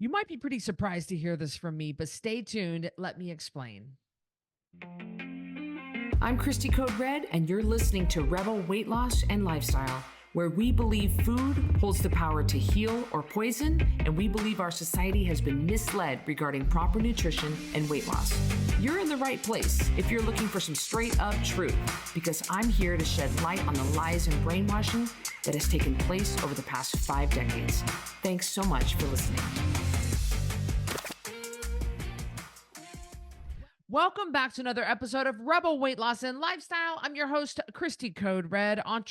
You might be pretty surprised to hear this from me, but stay tuned. Let me explain. I'm Cristy Code Red, and you're listening to Rebel Weight Loss and Lifestyle, where we believe food holds the power to heal or poison, and we believe our society has been misled regarding proper nutrition and weight loss. You're in the right place if you're looking for some straight up truth, because I'm here to shed light on the lies and brainwashing that has taken place over the past 5 decades. Thanks so much for listening. Welcome back to another episode of Rebel Weight Loss and Lifestyle. I'm your host, Cristy Code Red. I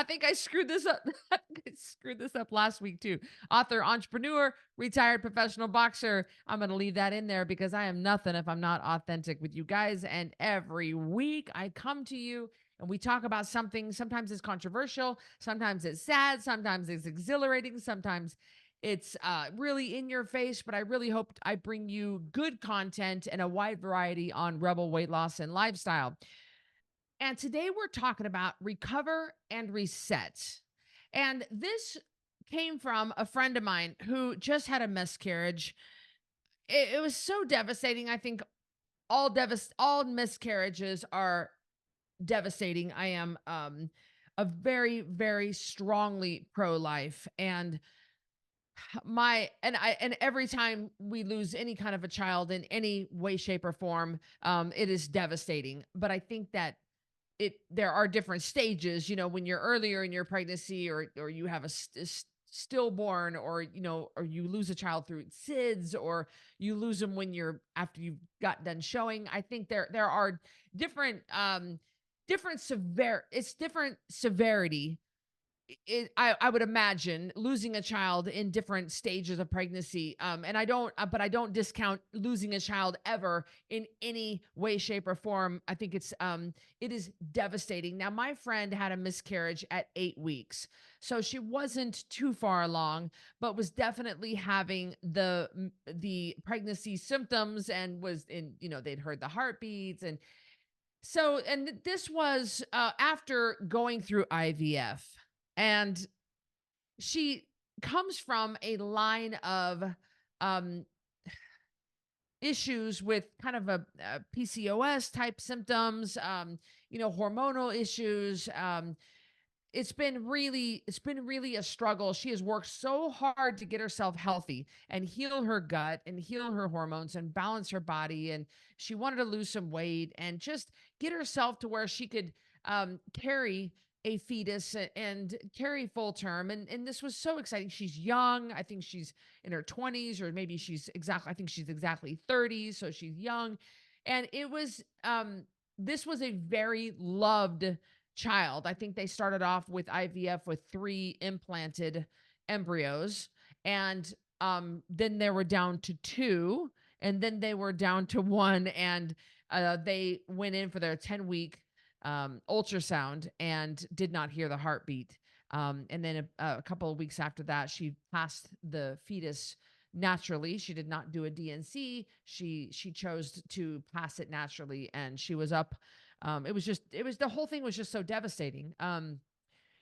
think I screwed this up. I screwed this up last week too. Author, entrepreneur, retired professional boxer. I'm going to leave that in there because I am nothing if I'm not authentic with you guys. And every week I come to you and we talk about something. Sometimes it's controversial. Sometimes it's sad. Sometimes it's exhilarating. Sometimes it's really in your face, but I really hope I bring you good content and a wide variety on Rebel Weight Loss and Lifestyle. And today we're talking about recover and reset. And this came from a friend of mine who just had a miscarriage. It was so devastating. I think all miscarriages are devastating. I am a very, very strongly pro-life, and every time we lose any kind of a child in any way, shape, or form, it is devastating. But I think that there are different stages, when you're earlier in your pregnancy, or you have a stillborn, or you lose a child through SIDS, or you lose them after you've got done showing. I think there are different different severity. I would imagine losing a child in different stages of pregnancy. And I don't discount losing a child ever in any way, shape, or form. I think it is devastating. Now, my friend had a miscarriage at 8 weeks, so she wasn't too far along, but was definitely having the pregnancy symptoms, and they'd heard the heartbeats. And this was after going through IVF. And she comes from a line of issues with kind of a PCOS type symptoms, hormonal issues. It's been really a struggle. She has worked so hard to get herself healthy and heal her gut and heal her hormones and balance her body. And she wanted to lose some weight and just get herself to where she could carry a fetus and carry full term. And this was so exciting. She's young. I think she's in her 20s, or maybe I think she's exactly 30. So she's young. And this was a very loved child. I think they started off with IVF with 3 implanted embryos. And then they were down to 2, and then they were down to 1. And they went in for their 10-week ultrasound and did not hear the heartbeat. And then a couple of weeks after that, she passed the fetus naturally. She did not do a DNC. She chose to pass it naturally, and she was up. The whole thing was just so devastating.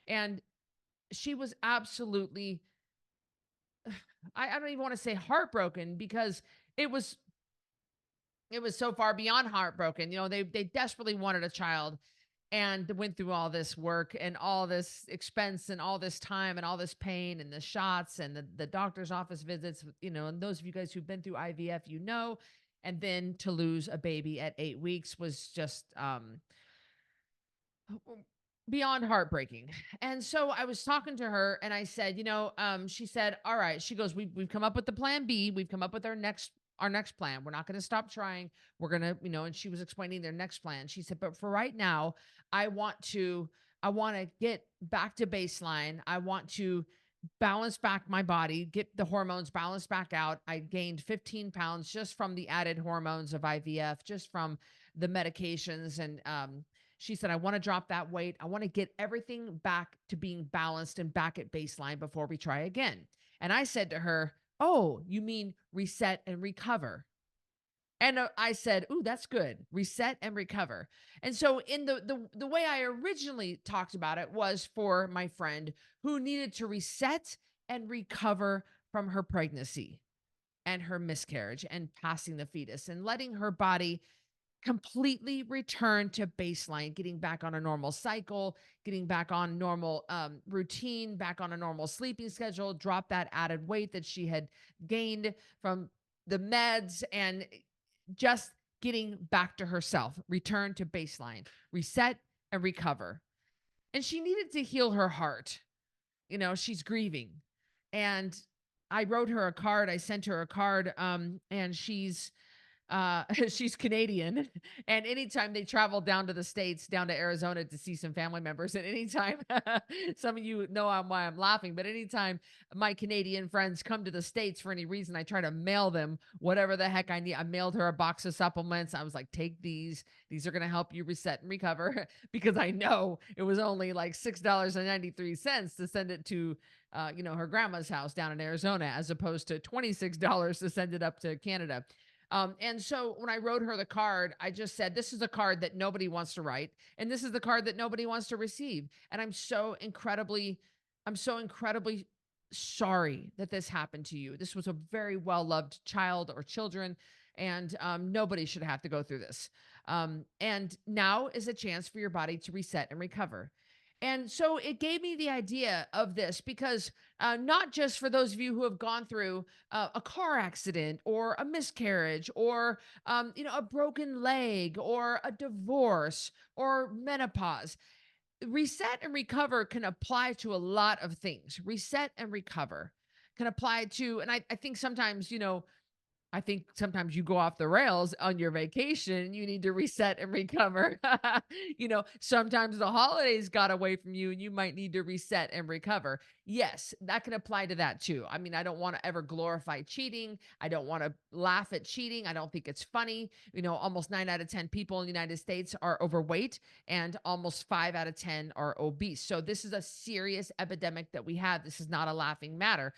And she was absolutely, I don't even want to say heartbroken, because it was so far beyond heartbroken. They desperately wanted a child, and went through all this work and all this expense and all this time and all this pain and the shots and the doctor's office visits, and those of you guys who've been through IVF, and then to lose a baby at 8 weeks was just beyond heartbreaking. And so I was talking to her, and I said, she said, all right. She goes, we've come up with the plan B. We've come up with our next plan. We're not going to stop trying. We're going to, and she was explaining their next plan. She said, but for right now, I want to get back to baseline. I want to balance back my body, get the hormones balanced back out. I gained 15 pounds just from the added hormones of IVF, just from the medications. And she said, I want to drop that weight. I want to get everything back to being balanced and back at baseline before we try again. And I said to her, oh, you mean reset and recover? And I said, ooh, that's good. Reset and recover. And so in the way I originally talked about it was for my friend who needed to reset and recover from her pregnancy and her miscarriage and passing the fetus and letting her body completely return to baseline, getting back on a normal cycle, getting back on normal routine, back on a normal sleeping schedule, drop that added weight that she had gained from the meds, and just getting back to herself, return to baseline, reset and recover. And she needed to heal her heart. She's grieving. And I wrote her a card. I sent her a card. And she's Canadian, and anytime they travel down to the States, down to Arizona to see some family members, and anytime some of you know why I'm laughing, but anytime my Canadian friends come to the States for any reason, I try to mail them whatever the heck I need. I mailed her a box of supplements. I was like, take these. These are going to help you reset and recover, because I know it was only like $6.93 to send it to her grandma's house down in Arizona, as opposed to $26 to send it up to Canada. And so when I wrote her the card, I just said, this is a card that nobody wants to write. And this is the card that nobody wants to receive. And I'm so incredibly sorry that this happened to you. This was a very well-loved child or children. And nobody should have to go through this. And now is a chance for your body to reset and recover. And so it gave me the idea of this, because not just for those of you who have gone through a car accident or a miscarriage or, a broken leg or a divorce or menopause, reset and recover can apply to a lot of things. Reset and recover can apply to, and I think sometimes, you go off the rails on your vacation. You need to reset and recover. Sometimes the holidays got away from you and you might need to reset and recover. Yes, that can apply to that too. I mean, I don't want to ever glorify cheating. I don't want to laugh at cheating. I don't think it's funny. Almost 9 out of 10 people in the United States are overweight, and almost 5 out of 10 are obese. So this is a serious epidemic that we have. This is not a laughing matter.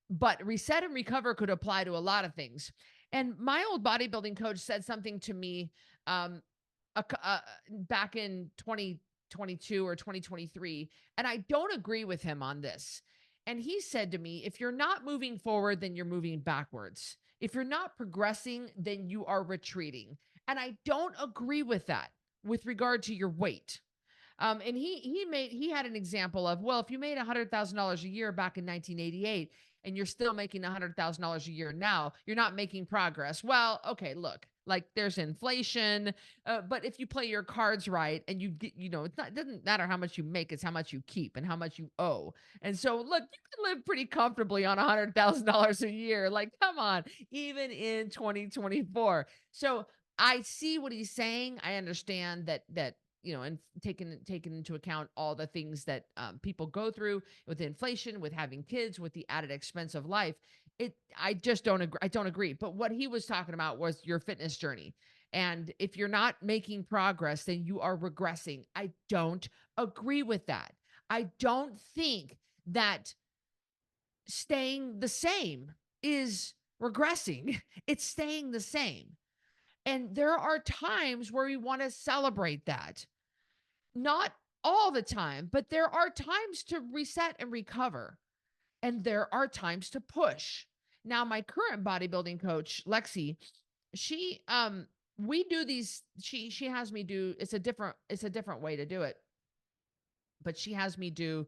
But reset and recover could apply to a lot of things. And my old bodybuilding coach said something to me back in 2022 or 2023, and I don't agree with him on this. And he said to me, if you're not moving forward, then you're moving backwards. If you're not progressing, then you are retreating. And I don't agree with that with regard to your weight. And he had an example of, well, if you made $100,000 a year back in 1988 and you're still making $100,000 a year now, you're not making progress. Well, okay, look, like there's inflation, but if you play your cards right and you get, it doesn't matter how much you make, it's how much you keep and how much you owe. And so, look, you can live pretty comfortably on $100,000 a year. Like, come on, even in 2024. So I see what he's saying. I understand that and taking into account all the things that people go through with inflation, with having kids, with the added expense of life. I just don't agree. I don't agree. But what he was talking about was your fitness journey. And if you're not making progress, then you are regressing. I don't agree with that. I don't think that staying the same is regressing. It's staying the same. And there are times where we want to celebrate that. Not all the time, but there are times to reset and recover. And there are times to push. Now, my current bodybuilding coach, Lexi, she we do these, she has me do, it's a different way to do it. But she has me do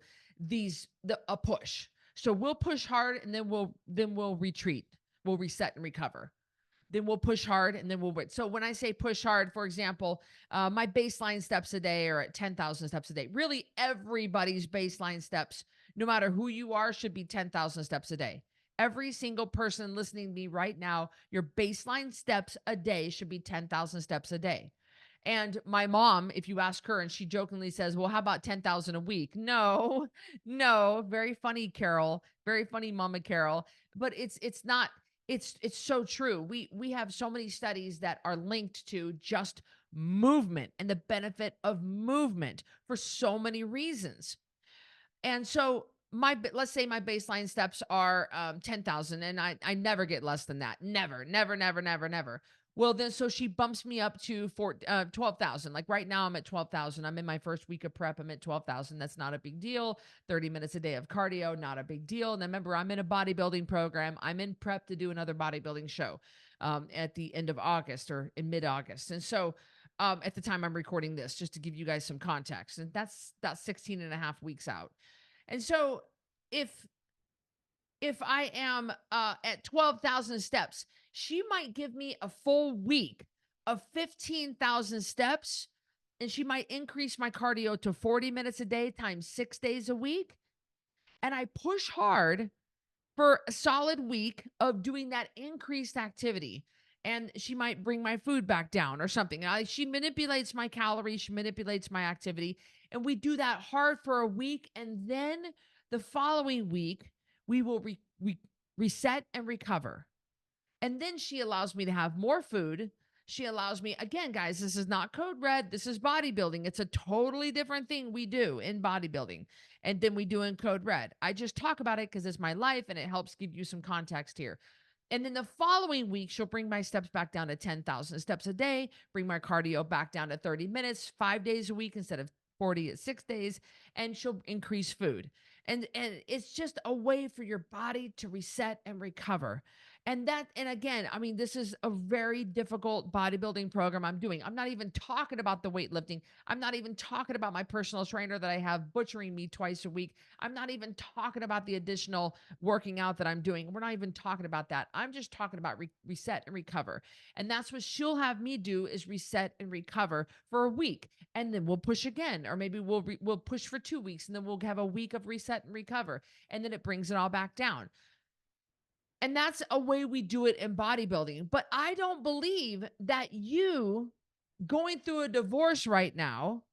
a push. So we'll push hard and then we'll retreat. We'll reset and recover. Then we'll push hard and then we'll wait. So when I say push hard, for example, my baseline steps a day are at 10,000 steps a day. Really, everybody's baseline steps, no matter who you are, should be 10,000 steps a day. Every single person listening to me right now, your baseline steps a day should be 10,000 steps a day. And my mom, if you ask her, and she jokingly says, well, how about 10,000 a week? No, very funny, Carol, very funny, Mama Carol. But it's not. It's so true. We have so many studies that are linked to just movement and the benefit of movement for so many reasons. And so let's say my baseline steps are 10,000, and I never get less than that. Never. Well, then, so she bumps me up to 12,000. Like right now, I'm at 12,000. I'm in my first week of prep. I'm at 12,000. That's not a big deal. 30 minutes a day of cardio, not a big deal. And then remember, I'm in a bodybuilding program. I'm in prep to do another bodybuilding show at the end of August or in mid August. And so at the time I'm recording this, just to give you guys some context, and that's 16 and a half weeks out. And so if I am at 12,000 steps, she might give me a full week of 15,000 steps, and she might increase my cardio to 40 minutes a day times 6 days a week. And I push hard for a solid week of doing that increased activity. And she might bring my food back down or something. She manipulates my calories, she manipulates my activity. And we do that hard for a week. And then the following week, we will reset and recover. And then she allows me to have more food. She allows me, again, guys, this is not code red. This is bodybuilding. It's a totally different thing we do in bodybuilding and then we do in code red. I just talk about it because it's my life and it helps give you some context here. And then the following week, she'll bring my steps back down to 10,000 steps a day, bring my cardio back down to 30 minutes, 5 days a week instead of 40 at 6 days, and she'll increase food. And it's just a way for your body to reset and recover. And again, I mean, this is a very difficult bodybuilding program I'm doing. I'm not even talking about the weightlifting. I'm not even talking about my personal trainer that I have butchering me twice a week. I'm not even talking about the additional working out that I'm doing. We're not even talking about that. I'm just talking about reset and recover. And that's what she'll have me do, is reset and recover for a week. And then we'll push again, or maybe we'll push for 2 weeks, and then we'll have a week of reset and recover. And then it brings it all back down. And that's a way we do it in bodybuilding. But I don't believe that you going through a divorce right now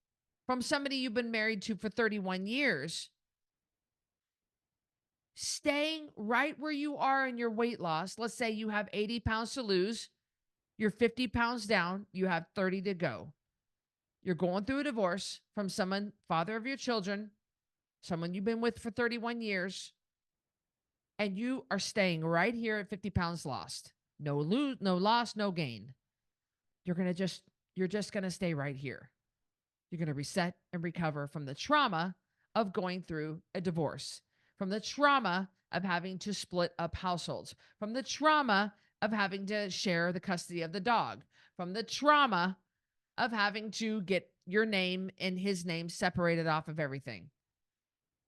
from somebody you've been married to for 31 years, staying right where you are in your weight loss. Let's say you have 80 pounds to lose, you're 50 pounds down, you have 30 to go. You're going through a divorce from someone, father of your children, someone you've been with for 31 years. And you are staying right here at 50 pounds lost. No loss, no gain. You're just going to stay right here. You're going to reset and recover from the trauma of going through a divorce, from the trauma of having to split up households, from the trauma of having to share the custody of the dog, from the trauma of having to get your name and his name separated off of everything.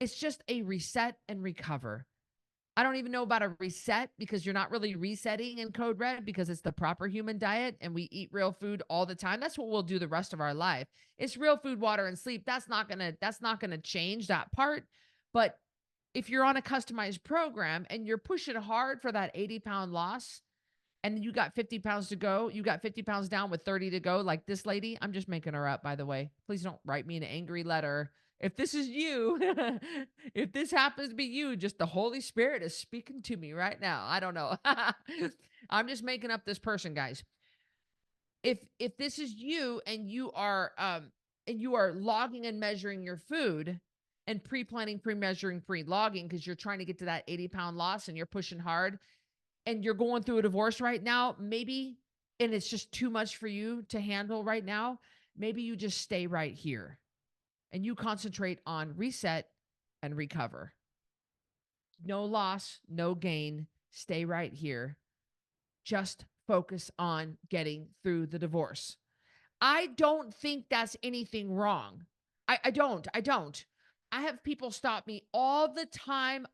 It's just a reset and recover. I don't even know about a reset, because you're not really resetting in code red, because it's the proper human diet and we eat real food all the time. That's what we'll do the rest of our life. It's real food, water, and sleep. That's not going to change that part. But if you're on a customized program and you're pushing hard for that 80-pound loss, and you got 50 pounds to go, you got 50 pounds down with 30 to go, like this lady, I'm just making her up, by the way. Please don't write me an angry letter. If this is you, if this happens to be you, just the Holy Spirit is speaking to me right now. I don't know. I'm just making up this person, guys. If this is you and you are logging and measuring your food and pre-planning, pre-measuring, pre-logging, because you're trying to get to that 80-pound loss and you're pushing hard and you're going through a divorce right now, maybe, and it's just too much for you to handle right now, maybe you just stay right here. And you concentrate on reset and recover. No loss, no gain. Stay right here. Just focus on getting through the divorce. I don't think that's anything wrong. I don't. I have people stop me all the time,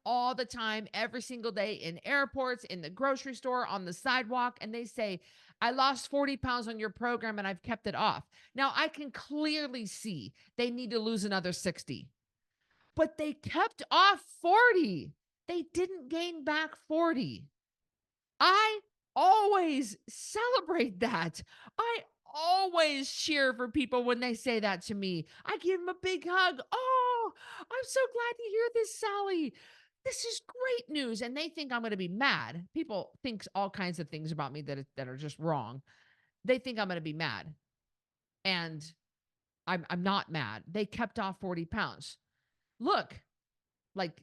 every single day, in airports, in the grocery store, on the sidewalk, and they say, I lost 40 pounds on your program and I've kept it off. Now, I can clearly see they need to lose another 60, but they kept off 40. They didn't gain back 40. I always celebrate that. I always cheer for people when they say that to me. I give them a big hug. Oh, I'm so glad to hear this, Sally. This is great news. And they think I'm going to be mad. People think all kinds of things about me that are just wrong. They think I'm going to be mad. And I'm not mad. They kept off 40 pounds. Look, like,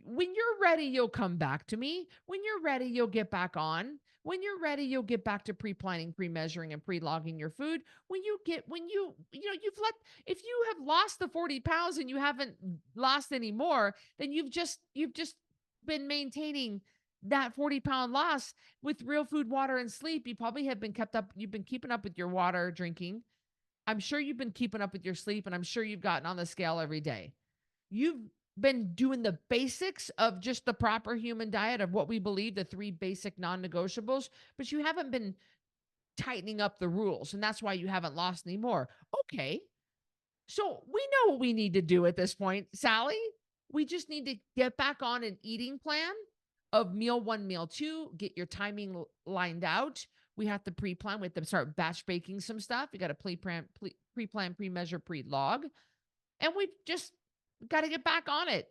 When you're ready, you'll come back to me. When you're ready, you'll get back on. When you're ready, you'll get back to pre-planning, pre-measuring, and pre-logging your food. You've let, if you have lost the 40 pounds and you haven't lost any more, then you've just been maintaining that 40-pound loss with real food, water, and sleep. You probably have you've been keeping up with your water drinking. I'm sure you've been keeping up with your sleep, and I'm sure you've gotten on the scale every day. You've been doing the basics of just the proper human diet of what we believe the three basic non-negotiables, but you haven't been tightening up the rules, and that's why you haven't lost any more. Okay. So we know what we need to do at this point, Sally. We just need to get back on an eating plan of meal one, meal two, get your timing lined out. We have to pre-plan. We have to start batch baking some stuff. You got to pre-plan, pre-measure, pre-log. And we've just got to get back on it.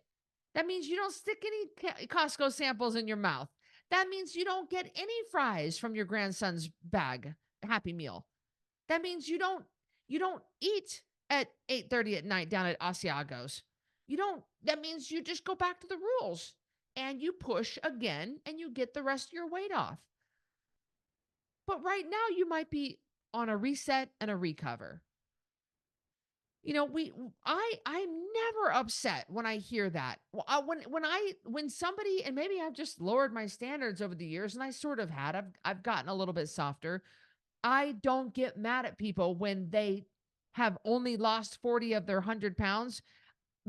That means you don't stick any Costco samples in your mouth. That means you don't get any fries from your grandson's bag, Happy Meal. That means you don't eat at 8:30 at night down at Asiago's. That means you just go back to the rules and you push again and you get the rest of your weight off. But right now you might be on a reset and a recover. I'm never upset when I hear that. When somebody, and maybe I've just lowered my standards over the years, and I sort of I've gotten a little bit softer. I don't get mad at people when they have only lost 40 of their 100 pounds,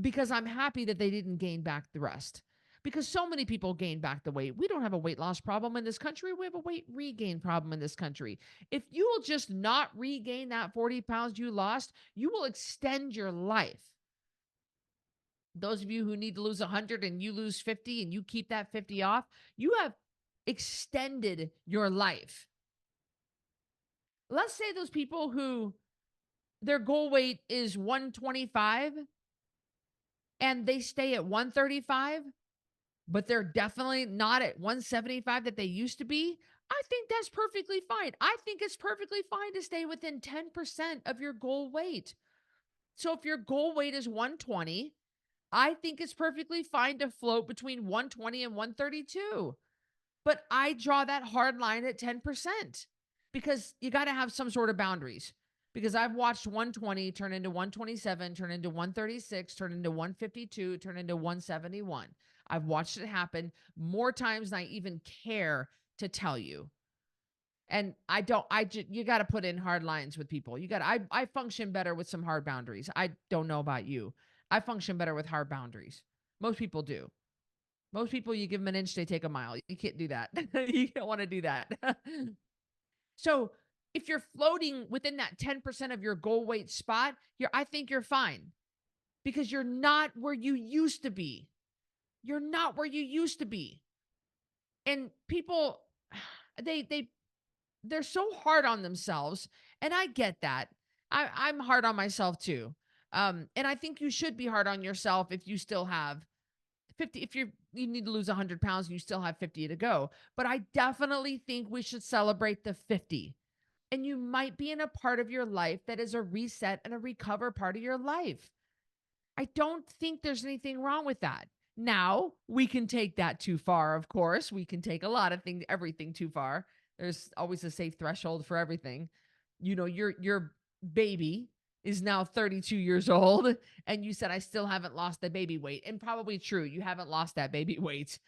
because I'm happy that they didn't gain back the rest. Because so many people gain back the weight. We don't have a weight loss problem in this country. We have a weight regain problem in this country. If you will just not regain that 40 pounds you lost, you will extend your life. Those of you who need to lose 100 and you lose 50 and you keep that 50 off, you have extended your life. Let's say those people who their goal weight is 125 and they stay at 135, but they're definitely not at 175 that they used to be. I think that's perfectly fine. I think it's perfectly fine to stay within 10% of your goal weight. So if your goal weight is 120, I think it's perfectly fine to float between 120 and 132. But I draw that hard line at 10% because you got to have some sort of boundaries. Because I've watched 120 turn into 127, turn into 136, turn into 152, turn into 171. I've watched it happen more times than I even care to tell you. And you got to put in hard lines with people. I function better with some hard boundaries. I don't know about you. I function better with hard boundaries. Most people do. Most people, you give them an inch, they take a mile. You can't do that. You don't want to do that. So if you're floating within that 10% of your goal weight spot, I think you're fine, because you're not where you used to be. You're not where you used to be. And people, they're so hard on themselves. And I get that. I'm hard on myself too. And I think you should be hard on yourself if you still have 50, if you need to lose 100 pounds and you still have 50 to go. But I definitely think we should celebrate the 50. And you might be in a part of your life that is a reset and a recover part of your life. I don't think there's anything wrong with that. Now, we can take that too far, of course. We can take a lot of everything too far. There's always a safe threshold for everything. Your baby is now 32 years old, and you said, I still haven't lost the baby weight. And probably true, you haven't lost that baby weight.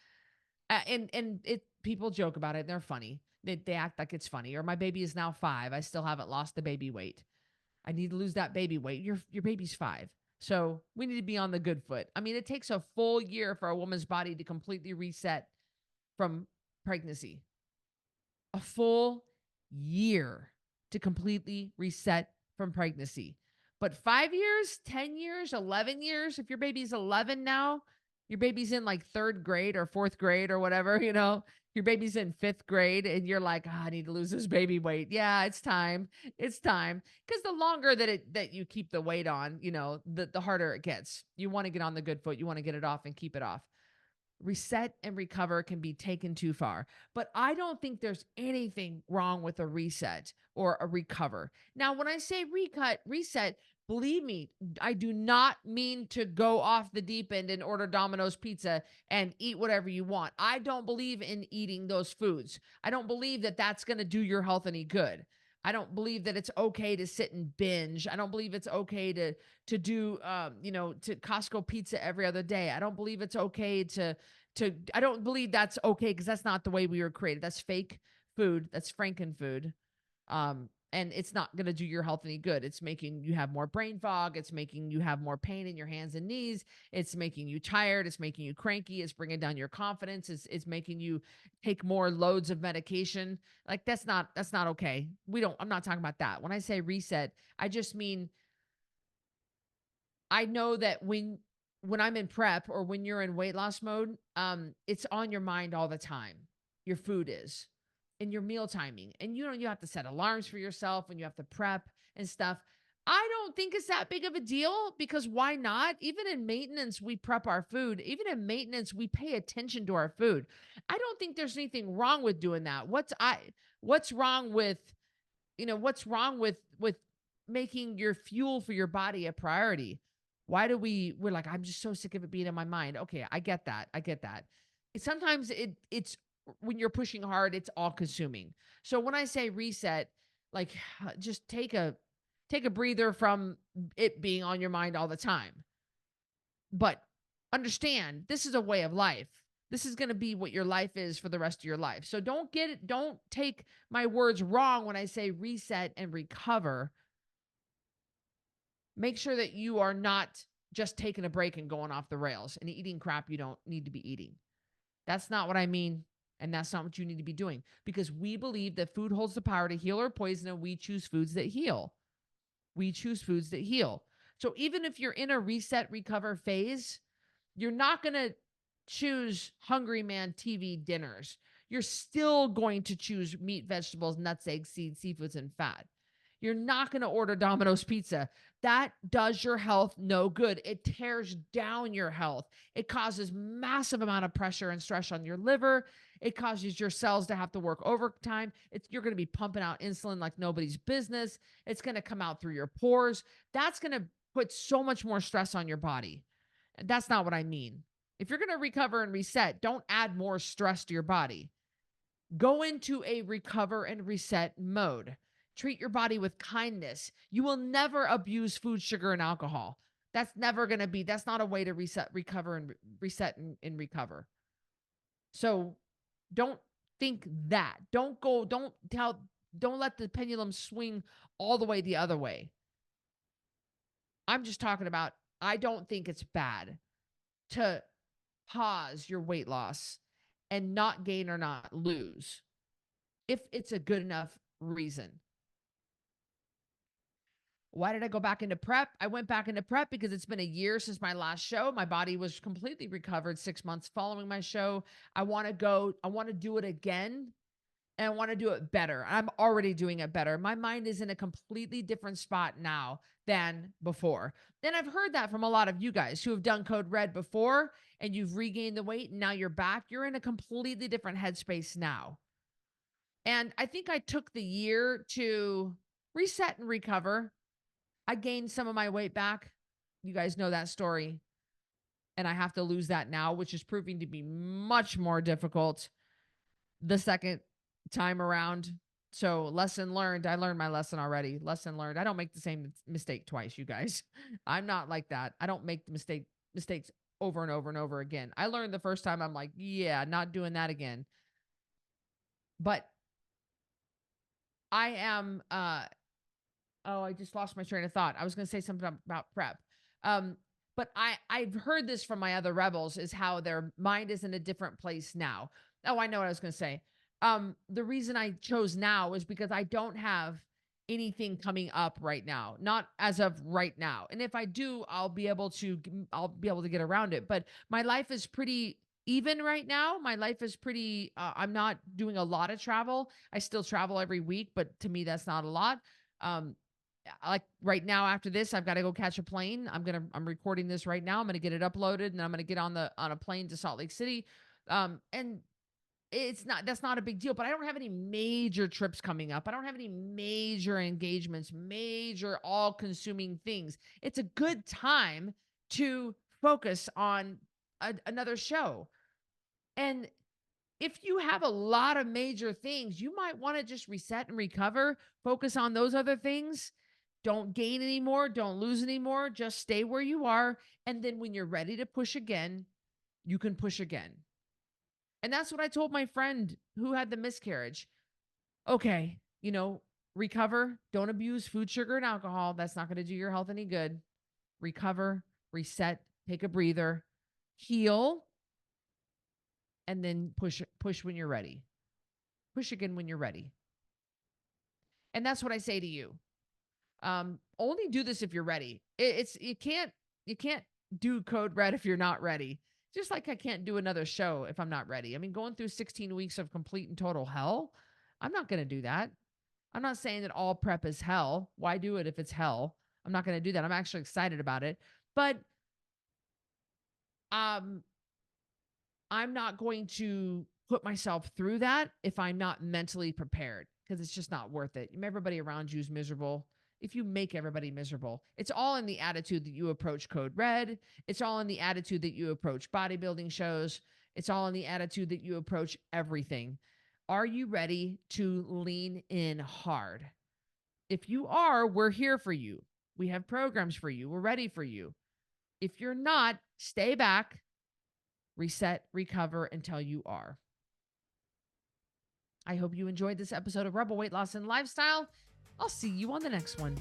People joke about it, and they're funny. They act like it's funny. Or my baby is now 5. I still haven't lost the baby weight. I need to lose that baby weight. Your baby's 5. So we need to be on the good foot. I mean, it takes a full year for a woman's body to completely reset from pregnancy. A full year to completely reset from pregnancy. But 5 years, 10 years, 11 years, if your baby's 11 now, your baby's in like 3rd grade or 4th grade or whatever, your baby's in 5th grade and you're like, I need to lose this baby weight. Yeah, it's time. It's time. Because the longer that you keep the weight on, the harder it gets. You want to get on the good foot. You want to get it off and keep it off. Reset and recover can be taken too far. But I don't think there's anything wrong with a reset or a recover. Now, when I say reset, Believe me, I do not mean to go off the deep end and order Domino's pizza and eat whatever you want. I don't believe in eating those foods. I don't believe that that's going to do your health any good. I don't believe that it's okay to sit and binge. I don't believe it's okay to do to Costco pizza every other day. I don't believe it's okay to I don't believe that's okay because that's not the way we were created. That's fake food. That's Franken food. And it's not going to do your health any good. It's making you have more brain fog. It's making you have more pain in your hands and knees. It's making you tired. It's making you cranky. It's bringing down your confidence. It's making you take more loads of medication. Like that's not okay. I'm not talking about that. When I say reset, I just mean, I know that when I'm in prep or when you're in weight loss mode, it's on your mind all the time. Your food is, and your meal timing. And you have to set alarms for yourself when you have to prep and stuff. I don't think it's that big of a deal because why not? Even in maintenance, we prep our food. Even in maintenance, we pay attention to our food. I don't think there's anything wrong with doing that. What's wrong with, what's wrong with making your fuel for your body a priority? Why do we're like, I'm just so sick of it being in my mind. Okay, I get that. I get that. Sometimes it's when you're pushing hard, it's all consuming. So when I say reset, like just take a breather from it being on your mind all the time. But understand, this is a way of life. This is going to be what your life is for the rest of your life. So don't take my words wrong when I say reset and recover. Make sure that you are not just taking a break and going off the rails and eating crap you don't need to be eating. That's not what I mean. And that's not what you need to be doing, because we believe that food holds the power to heal or poison, and we choose foods that heal. We choose foods that heal. So even if you're in a reset, recover phase, you're not going to choose Hungry Man TV dinners. You're still going to choose meat, vegetables, nuts, eggs, seeds, seafoods, and fat. You're not going to order Domino's pizza. That does your health no good. It tears down your health. It causes massive amount of pressure and stress on your liver. It causes your cells to have to work overtime. You're going to be pumping out insulin like nobody's business. It's going to come out through your pores. That's going to put so much more stress on your body. And that's not what I mean. If you're going to recover and reset, don't add more stress to your body. Go into a recover and reset mode. Treat your body with kindness. You will never abuse food, sugar, and alcohol. That's never going to be, that's not a way to recover and reset and recover. So don't think that. Don't let the pendulum swing all the way the other way. I'm just talking about, I don't think it's bad to pause your weight loss and not gain or not lose if it's a good enough reason. Why did I go back into prep? I went back into prep because it's been a year since my last show. My body was completely recovered 6 months following my show. I want to do it again, and I want to do it better. I'm already doing it better. My mind is in a completely different spot now than before. And I've heard that from a lot of you guys who have done Code Red before and you've regained the weight and now you're back. You're in a completely different headspace now. And I think I took the year to reset and recover. I gained some of my weight back. You guys know that story. And I have to lose that now, which is proving to be much more difficult the second time around. So lesson learned. I learned my lesson already. Lesson learned. I don't make the same mistake twice, you guys. I'm not like that. I don't make the mistakes over and over and over again. I learned the first time. I'm like, yeah, not doing that again. But I am, I just lost my train of thought. I was going to say something about prep. But I've heard this from my other rebels, is how their mind is in a different place now. Oh, I know what I was going to say. The reason I chose now is because I don't have anything coming up right now, not as of right now. And if I do, I'll be able to get around it. But my life is pretty even right now. My life is pretty, I'm not doing a lot of travel. I still travel every week, but to me, that's not a lot. Like right now after this, I've got to go catch a plane. I'm recording this right now. I'm going to get it uploaded and I'm going to get on a plane to Salt Lake City. And that's not a big deal, but I don't have any major trips coming up. I don't have any major engagements, major all consuming things. It's a good time to focus on another show. And if you have a lot of major things, you might want to just reset and recover, focus on those other things. Don't gain anymore, don't lose anymore, just stay where you are. And then when you're ready to push again, you can push again. And that's what I told my friend who had the miscarriage. Okay, recover, don't abuse food, sugar, and alcohol. That's not going to do your health any good. Recover, reset, take a breather, heal, and then push when you're ready. Push again when you're ready. And that's what I say to you. Only do this if you're ready. You can't do Code Red if you're not ready. Just like I can't do another show if I'm not ready. I mean, going through 16 weeks of complete and total hell, I'm not going to do that. I'm not saying that all prep is hell. Why do it if it's hell? I'm not going to do that. I'm actually excited about it. But I'm not going to put myself through that if I'm not mentally prepared, because it's just not worth it. Everybody around you is miserable. If you make everybody miserable, it's all in the attitude that you approach Code Red. It's all in the attitude that you approach bodybuilding shows. It's all in the attitude that you approach everything. Are you ready to lean in hard? If you are, we're here for you. We have programs for you. We're ready for you. If you're not, stay back, reset, recover until you are. I hope you enjoyed this episode of Rebel Weight Loss and Lifestyle. I'll see you on the next one.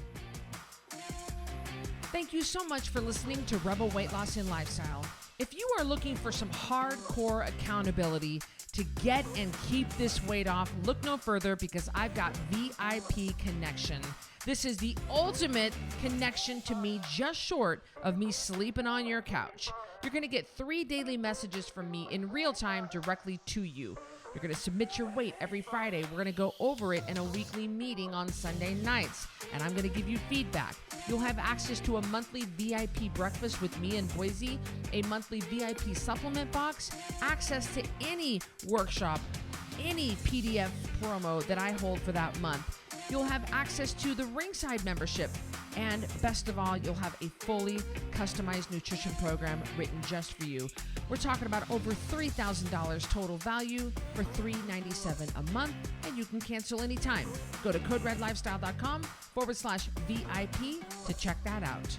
Thank you so much for listening to Rebel Weight Loss and Lifestyle. If you are looking for some hardcore accountability to get and keep this weight off, look no further, because I've got VIP Connection. This is the ultimate connection to me, just short of me sleeping on your couch. You're going to get 3 daily messages from me in real time directly to you. You're going to submit your weight every Friday. We're going to go over it in a weekly meeting on Sunday nights, and I'm going to give you feedback. You'll have access to a monthly VIP breakfast with me in Boise, a monthly VIP supplement box, access to any workshop, any PDF promo that I hold for that month. You'll have access to the Ringside membership. And best of all, you'll have a fully customized nutrition program written just for you. We're talking about over $3,000 total value for $397 a month, and you can cancel anytime. Go to CodeRedLifestyle.com/VIP to check that out.